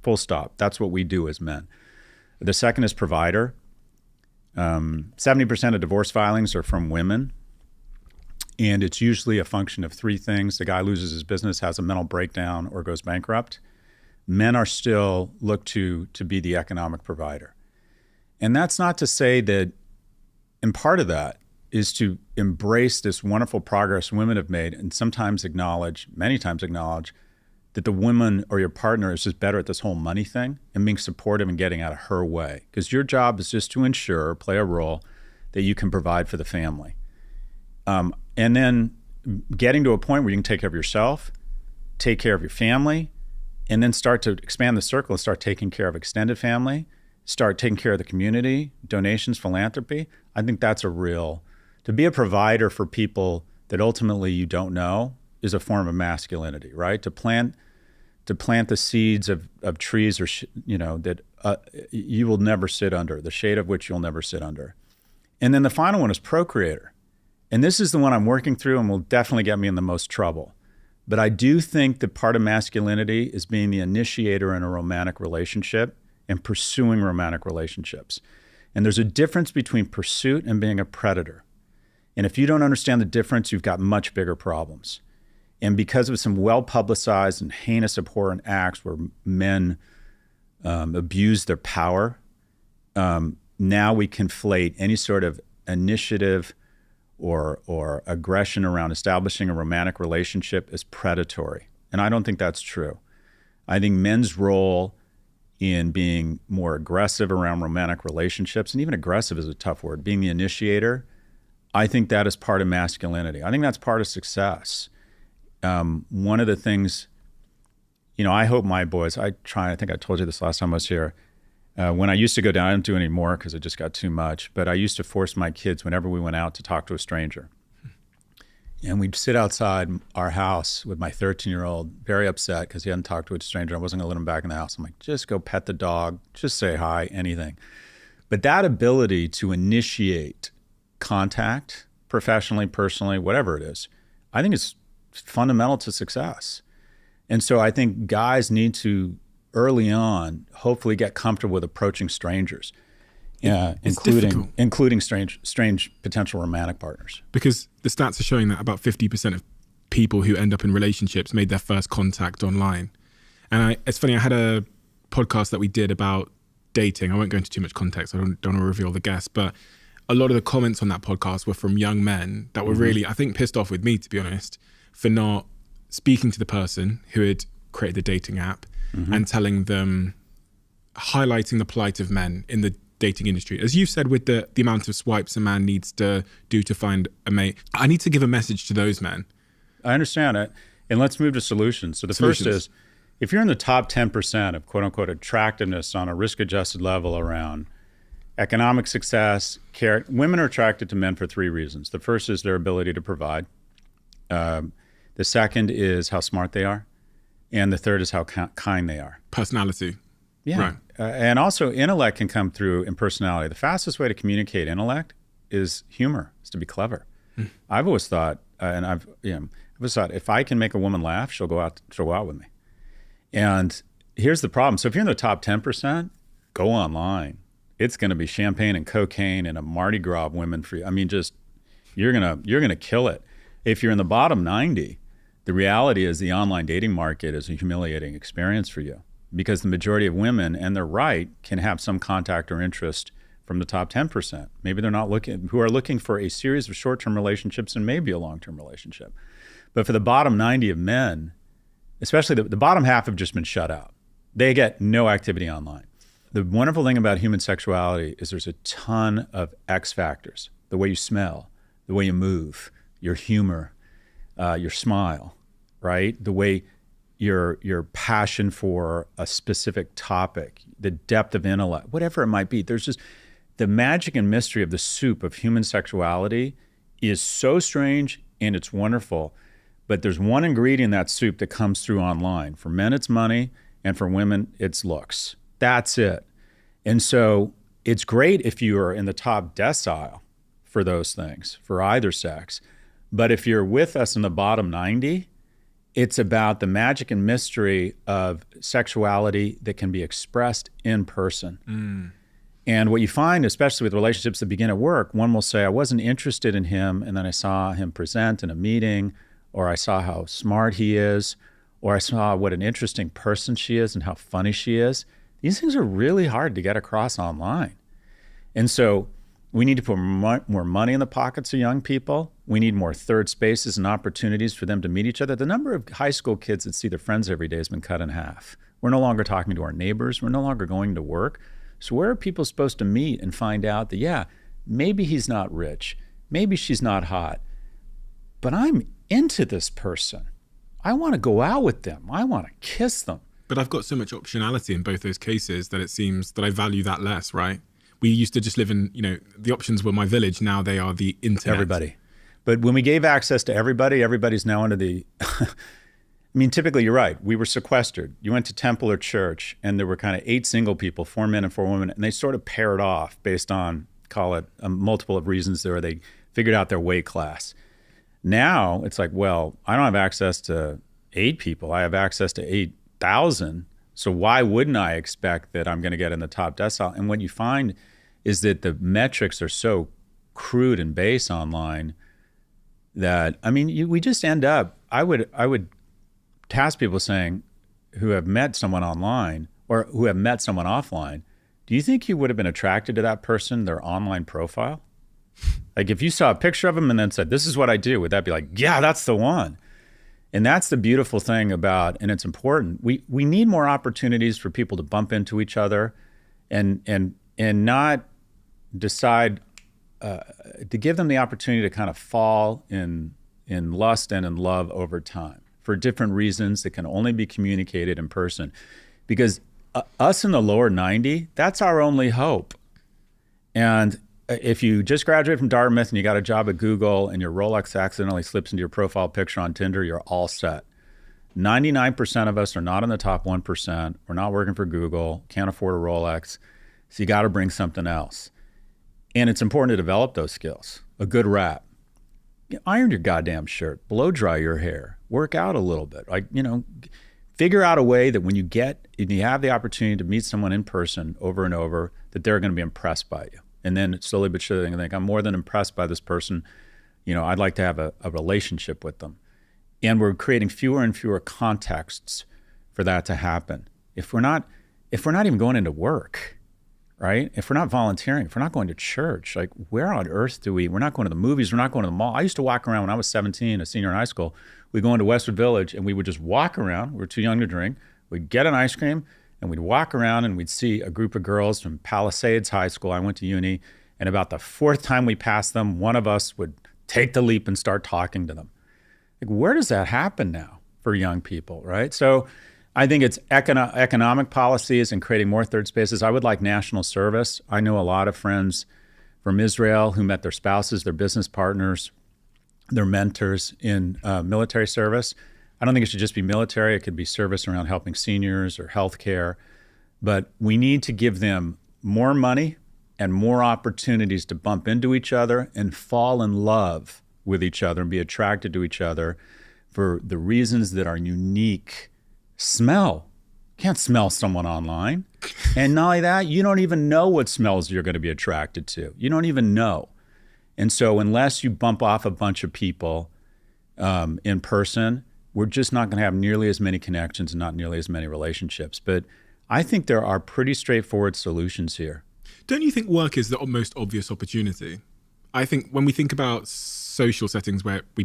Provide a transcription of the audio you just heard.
Full stop. That's what we do as men. The second is provider. 70% of divorce filings are from women. And it's usually a function of three things. The guy loses his business, has a mental breakdown, or goes bankrupt. Men are still looked to be the economic provider. And that's not to say that, and part of that is to embrace this wonderful progress women have made and sometimes acknowledge, many times acknowledge, that the woman or your partner is just better at this whole money thing and being supportive and getting out of her way. Because your job is just to ensure, play a role, that you can provide for the family. And then getting to a point where you can take care of yourself, take care of your family, and then start to expand the circle and start taking care of extended family, start taking care of the community, donations, philanthropy. I think that's to be a provider for people that ultimately you don't know is a form of masculinity, right? To plant the seeds of trees that you will never sit under, the shade of which you'll never sit under. And then the final one is procreator. And this is the one I'm working through and will definitely get me in the most trouble. But I do think that part of masculinity is being the initiator in a romantic relationship and pursuing romantic relationships. And there's a difference between pursuit and being a predator. And if you don't understand the difference, you've got much bigger problems. And because of some well-publicized and heinous, abhorrent acts where men abuse their power, now we conflate any sort of initiative or aggression around establishing a romantic relationship as predatory. And I don't think that's true. I think men's role in being more aggressive around romantic relationships, and even aggressive is a tough word, being the initiator, I think that is part of masculinity. I think that's part of success. One of the things, I hope my boys, I think I told you this last time I was here, when I used to go down, I don't do it anymore because it just got too much, but I used to force my kids whenever we went out to talk to a stranger. And we'd sit outside our house with my 13-year-old, very upset because he hadn't talked to a stranger. I wasn't going to let him back in the house. I'm like, just go pet the dog, just say hi, anything. But that ability to initiate contact, professionally, personally, whatever it is, I think it's fundamental to success. And so I think guys need to, early on, hopefully get comfortable with approaching strangers, including strange potential romantic partners. Because the stats are showing that about 50% of people who end up in relationships made their first contact online. And it's funny, I had a podcast that we did about dating. I won't go into too much context. I don't want to reveal the guest, but a lot of the comments on that podcast were from young men that were really, I think, pissed off with me, to be honest, for not speaking to the person who had created the dating app and telling them, highlighting the plight of men in the dating industry. As you've said, with the amount of swipes a man needs to do to find a mate, I need to give a message to those men. I understand it. And let's move to solutions. So the first is, if you're in the top 10% of quote unquote attractiveness on a risk-adjusted level around economic success, care, women are attracted to men for three reasons. The first is their ability to provide. The second is how smart they are. And the third is how kind they are. Personality. Yeah. Right. And also intellect can come through in personality. The fastest way to communicate intellect is humor, is to be clever. I've always thought, I've always thought, if I can make a woman laugh, she'll go out with me. And here's the problem. So if you're in the top 10%, go online. It's going to be champagne and cocaine and a Mardi Gras of women for you. I mean, just you're gonna kill it. If you're in the bottom 90, the reality is the online dating market is a humiliating experience for you, because the majority of women, and they're right, can have some contact or interest from the top 10%. Maybe they're not who are looking for a series of short-term relationships and maybe a long-term relationship. But for the bottom 90 of men, especially the bottom half, have just been shut out. They get no activity online. The wonderful thing about human sexuality is there's a ton of X factors. The way you smell, the way you move, your humor, your smile, right? The way your passion for a specific topic, the depth of intellect, whatever it might be. There's just the magic and mystery of the soup of human sexuality is so strange and it's wonderful. But there's one ingredient in that soup that comes through online. For men, it's money, and for women, it's looks. That's it. And so it's great if you are in the top decile for those things, for either sex. But if you're with us in the bottom 90, It's about the magic and mystery of sexuality that can be expressed in person. And what you find, especially with relationships that begin at work, one will say, I wasn't interested in him, and then I saw him present in a meeting, or I saw how smart he is, or I saw what an interesting person she is and how funny she is. These things are really hard to get across online. And so we need to put more money in the pockets of young people. We need more third spaces and opportunities for them to meet each other. The number of high school kids that see their friends every day has been cut in half. We're no longer talking to our neighbors. We're no longer going to work. So where are people supposed to meet and find out that, yeah, maybe he's not rich, maybe she's not hot, but I'm into this person. I want to go out with them. I want to kiss them. But I've got so much optionality in both those cases that it seems that I value that less, right? We used to just live in, the options were my village. Now they are the internet. Everybody. But when we gave access to everybody, everybody's now under the, typically you're right. We were sequestered. You went to temple or church and there were kind of 8 single people, 4 men and 4 women, and they sort of paired off based on, call it a multiple of reasons there, they figured out their weight class. Now it's like, well, I don't have access to 8 people. I have access to 8,000. So why wouldn't I expect that I'm going to get in the top decile? And what you find is that the metrics are so crude and base online that, we just end up, I would task people saying who have met someone online or who have met someone offline, do you think you would have been attracted to that person, their online profile? Like if you saw a picture of them and then said, this is what I do, would that be like, yeah, that's the one? And that's the beautiful thing about, and it's important, we need more opportunities for people to bump into each other and not decide, to give them the opportunity to kind of fall in lust and in love over time for different reasons that can only be communicated in person. Because us in the lower 90, that's our only hope. And if you just graduated from Dartmouth and you got a job at Google and your Rolex accidentally slips into your profile picture on Tinder, you're all set. 99% of us are not in the top 1%. We're not working for Google, can't afford a Rolex. So you got to bring something else. And it's important to develop those skills. A good rap. Iron your goddamn shirt, blow dry your hair, work out a little bit. Figure out a way that when you have the opportunity to meet someone in person over and over, that they're going to be impressed by you. And then slowly but surely they think, I'm more than impressed by this person. I'd like to have a relationship with them. And we're creating fewer and fewer contexts for that to happen. If we're not even going into work, right? If we're not volunteering, if we're not going to church, like where on earth we're not going to the movies, we're not going to the mall. I used to walk around when I was 17, a senior in high school. We'd go into Westwood Village and we would just walk around. We were too young to drink. We'd get an ice cream and we'd walk around and we'd see a group of girls from Palisades High School. I went to uni, and about the 4th time we passed them, one of us would take the leap and start talking to them. Like, where does that happen now for young people, right? So I think it's economic policies and creating more third spaces. I would like national service. I know a lot of friends from Israel who met their spouses, their business partners, their mentors in military service. I don't think it should just be military. It could be service around helping seniors or healthcare. But we need to give them more money and more opportunities to bump into each other and fall in love with each other and be attracted to each other for the reasons that are unique. Smell. Can't smell someone online. And not only that, you don't even know what smells you're going to be attracted to. You don't even know. And so unless you bump off a bunch of people in person, we're just not going to have nearly as many connections and not nearly as many relationships. But I think there are pretty straightforward solutions here. Don't you think work is the most obvious opportunity? I think when we think about social settings where we